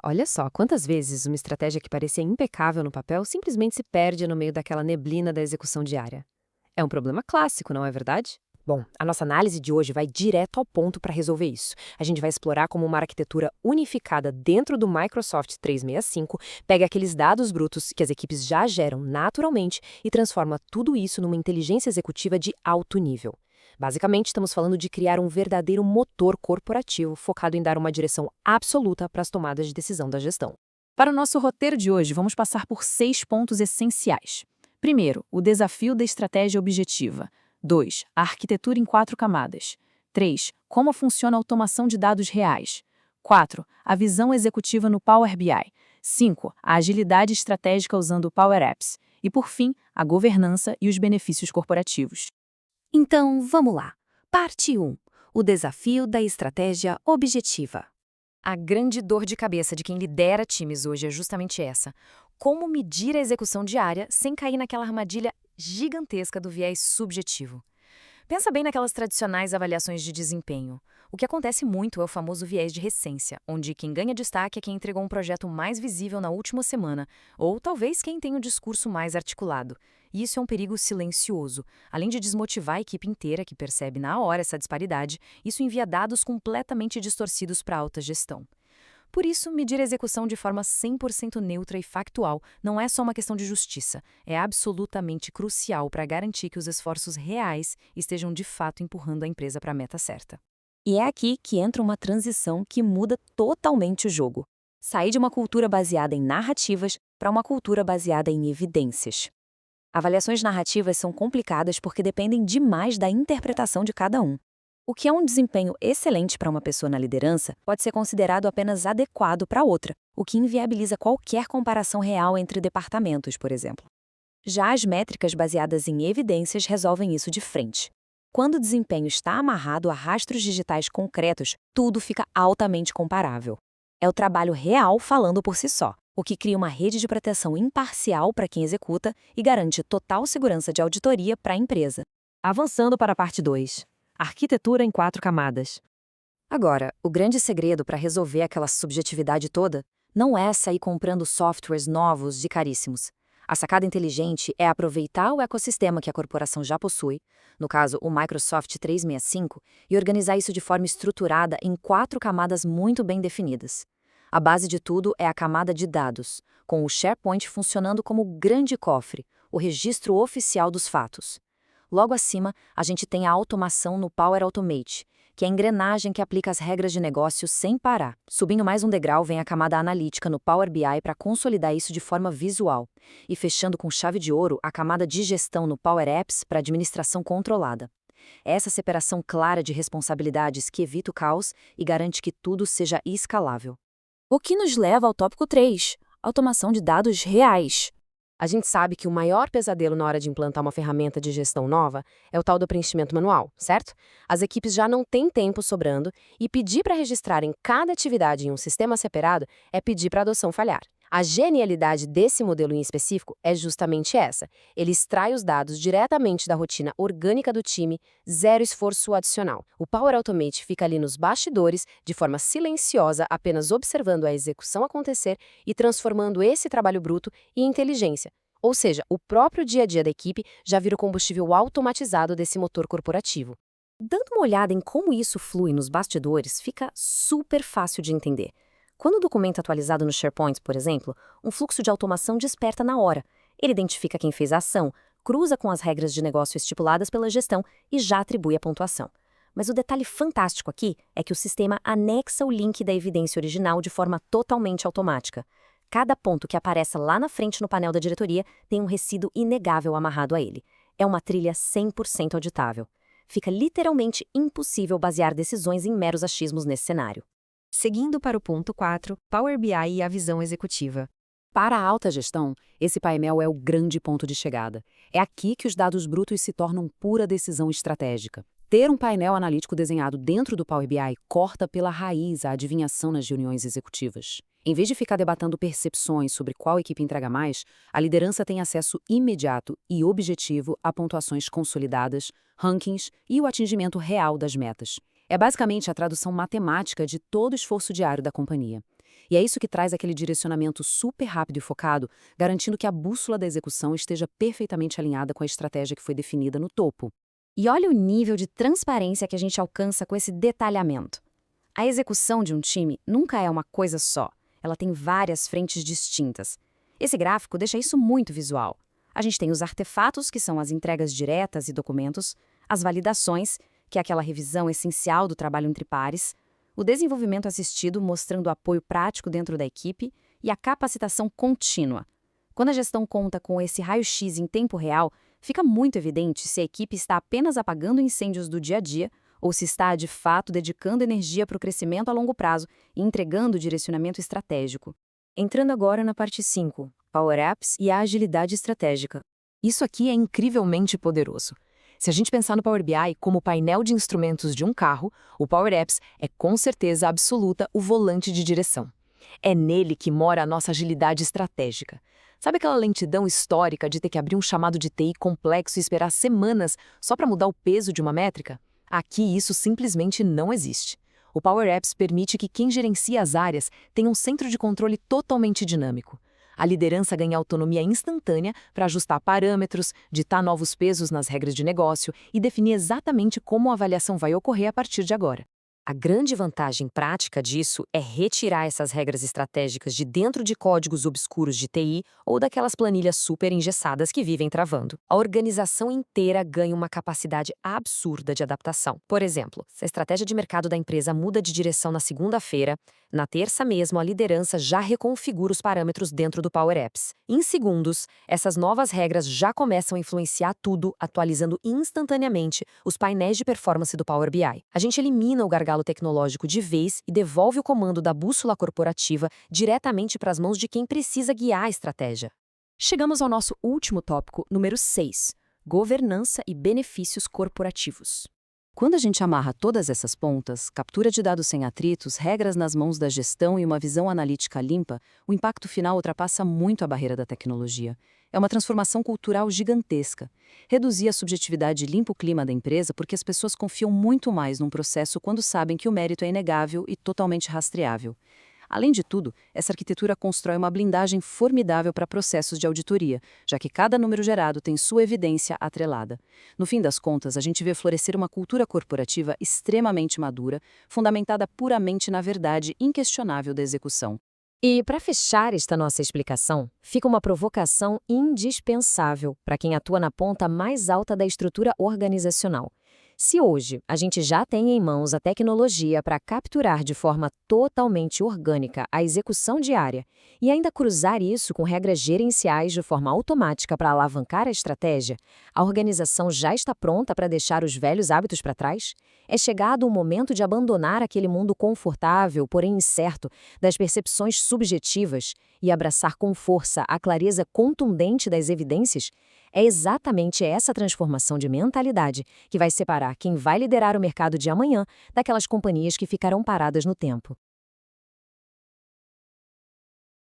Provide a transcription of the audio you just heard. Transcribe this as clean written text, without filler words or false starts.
Olha só, quantas vezes uma estratégia que parecia impecável no papel simplesmente se perde no meio daquela neblina da execução diária. É um problema clássico, não é verdade? Bom, a nossa análise de hoje vai direto ao ponto para resolver isso. A gente vai explorar como uma arquitetura unificada dentro do Microsoft 365 pega aqueles dados brutos que as equipes já geram naturalmente e transforma tudo isso numa inteligência executiva de alto nível. Basicamente, estamos falando de criar um verdadeiro motor corporativo focado em dar uma direção absoluta para as tomadas de decisão da gestão. Para o nosso roteiro de hoje, vamos passar por 6 pontos essenciais. Primeiro, o desafio da estratégia objetiva. 2. A arquitetura em 4 camadas. 3. Como funciona a automação de dados reais. 4. A visão executiva no Power BI. 5. A agilidade estratégica usando o Power Apps. E, por fim, a governança e os benefícios corporativos. Então, vamos lá. Parte 1. O desafio da estratégia objetiva. A grande dor de cabeça de quem lidera times hoje é justamente essa. Como medir a execução diária sem cair naquela armadilha gigantesca do viés subjetivo? Pensa bem naquelas tradicionais avaliações de desempenho. O que acontece muito é o famoso viés de recência, onde quem ganha destaque é quem entregou um projeto mais visível na última semana, ou talvez quem tem um discurso mais articulado. E isso é um perigo silencioso. Além de desmotivar a equipe inteira, que percebe na hora essa disparidade, isso envia dados completamente distorcidos para a alta gestão. Por isso, medir a execução de forma 100% neutra e factual não é só uma questão de justiça, é absolutamente crucial para garantir que os esforços reais estejam de fato empurrando a empresa para a meta certa. E é aqui que entra uma transição que muda totalmente o jogo. Sair de uma cultura baseada em narrativas para uma cultura baseada em evidências. Avaliações narrativas são complicadas porque dependem demais da interpretação de cada um. O que é um desempenho excelente para uma pessoa na liderança pode ser considerado apenas adequado para outra, o que inviabiliza qualquer comparação real entre departamentos, por exemplo. Já as métricas baseadas em evidências resolvem isso de frente. Quando o desempenho está amarrado a rastros digitais concretos, tudo fica altamente comparável. É o trabalho real falando por si só, o que cria uma rede de proteção imparcial para quem executa e garante total segurança de auditoria para a empresa. Avançando para a parte 2. Arquitetura em 4 camadas. Agora, o grande segredo para resolver aquela subjetividade toda não é sair comprando softwares novos e caríssimos. A sacada inteligente é aproveitar o ecossistema que a corporação já possui, no caso o Microsoft 365, e organizar isso de forma estruturada em 4 camadas muito bem definidas. A base de tudo é a camada de dados, com o SharePoint funcionando como o grande cofre, o registro oficial dos fatos. Logo acima, a gente tem a automação no Power Automate, que é a engrenagem que aplica as regras de negócio sem parar. Subindo mais um degrau vem a camada analítica no Power BI para consolidar isso de forma visual. E fechando com chave de ouro a camada de gestão no Power Apps para administração controlada. É essa separação clara de responsabilidades que evita o caos e garante que tudo seja escalável. O que nos leva ao tópico 3, automação de dados reais. A gente sabe que o maior pesadelo na hora de implantar uma ferramenta de gestão nova é o tal do preenchimento manual, certo? As equipes já não têm tempo sobrando e pedir para registrarem cada atividade em um sistema separado é pedir para a adoção falhar. A genialidade desse modelo em específico é justamente essa. Ele extrai os dados diretamente da rotina orgânica do time, zero esforço adicional. O Power Automate fica ali nos bastidores, de forma silenciosa, apenas observando a execução acontecer e transformando esse trabalho bruto em inteligência. Ou seja, o próprio dia a dia da equipe já vira o combustível automatizado desse motor corporativo. Dando uma olhada em como isso flui nos bastidores, fica super fácil de entender. Quando o documento é atualizado no SharePoint, por exemplo, um fluxo de automação desperta na hora. Ele identifica quem fez a ação, cruza com as regras de negócio estipuladas pela gestão e já atribui a pontuação. Mas o detalhe fantástico aqui é que o sistema anexa o link da evidência original de forma totalmente automática. Cada ponto que aparece lá na frente no painel da diretoria tem um resíduo inegável amarrado a ele. É uma trilha 100% auditável. Fica literalmente impossível basear decisões em meros achismos nesse cenário. Seguindo para o ponto 4, Power BI e a visão executiva. Para a alta gestão, esse painel é o grande ponto de chegada. É aqui que os dados brutos se tornam pura decisão estratégica. Ter um painel analítico desenhado dentro do Power BI corta pela raiz a adivinhação nas reuniões executivas. Em vez de ficar debatendo percepções sobre qual equipe entrega mais, a liderança tem acesso imediato e objetivo a pontuações consolidadas, rankings e o atingimento real das metas. É basicamente a tradução matemática de todo o esforço diário da companhia. E é isso que traz aquele direcionamento super rápido e focado, garantindo que a bússola da execução esteja perfeitamente alinhada com a estratégia que foi definida no topo. E olha o nível de transparência que a gente alcança com esse detalhamento. A execução de um time nunca é uma coisa só, ela tem várias frentes distintas. Esse gráfico deixa isso muito visual. A gente tem os artefatos, que são as entregas diretas e documentos, as validações, que é aquela revisão essencial do trabalho entre pares, o desenvolvimento assistido mostrando apoio prático dentro da equipe e a capacitação contínua. Quando a gestão conta com esse raio-x em tempo real, fica muito evidente se a equipe está apenas apagando incêndios do dia a dia ou se está, de fato, dedicando energia para o crescimento a longo prazo e entregando direcionamento estratégico. Entrando agora na parte 5, Power Apps e a agilidade estratégica. Isso aqui é incrivelmente poderoso. Se a gente pensar no Power BI como o painel de instrumentos de um carro, o Power Apps é com certeza absoluta o volante de direção. É nele que mora a nossa agilidade estratégica. Sabe aquela lentidão histórica de ter que abrir um chamado de TI complexo e esperar semanas só para mudar o peso de uma métrica? Aqui isso simplesmente não existe. O Power Apps permite que quem gerencia as áreas tenha um centro de controle totalmente dinâmico. A liderança ganha autonomia instantânea para ajustar parâmetros, ditar novos pesos nas regras de negócio e definir exatamente como a avaliação vai ocorrer a partir de agora. A grande vantagem prática disso é retirar essas regras estratégicas de dentro de códigos obscuros de TI ou daquelas planilhas super engessadas que vivem travando. A organização inteira ganha uma capacidade absurda de adaptação. Por exemplo, se a estratégia de mercado da empresa muda de direção na segunda-feira, na terça mesmo a liderança já reconfigura os parâmetros dentro do Power Apps. Em segundos, essas novas regras já começam a influenciar tudo, atualizando instantaneamente os painéis de performance do Power BI. A gente elimina o gargalo tecnológico de vez e devolve o comando da bússola corporativa diretamente para as mãos de quem precisa guiar a estratégia. Chegamos ao nosso último tópico, número 6, governança e benefícios corporativos. Quando a gente amarra todas essas pontas, captura de dados sem atritos, regras nas mãos da gestão e uma visão analítica limpa, o impacto final ultrapassa muito a barreira da tecnologia. É uma transformação cultural gigantesca. Reduzir a subjetividade limpa o clima da empresa porque as pessoas confiam muito mais num processo quando sabem que o mérito é inegável e totalmente rastreável. Além de tudo, essa arquitetura constrói uma blindagem formidável para processos de auditoria, já que cada número gerado tem sua evidência atrelada. No fim das contas, a gente vê florescer uma cultura corporativa extremamente madura, fundamentada puramente na verdade inquestionável da execução. E, para fechar esta nossa explicação, fica uma provocação indispensável para quem atua na ponta mais alta da estrutura organizacional. Se hoje a gente já tem em mãos a tecnologia para capturar de forma totalmente orgânica a execução diária e ainda cruzar isso com regras gerenciais de forma automática para alavancar a estratégia, a organização já está pronta para deixar os velhos hábitos para trás? É chegado o momento de abandonar aquele mundo confortável, porém incerto, das percepções subjetivas e abraçar com força a clareza contundente das evidências? É exatamente essa transformação de mentalidade que vai separar quem vai liderar o mercado de amanhã daquelas companhias que ficarão paradas no tempo.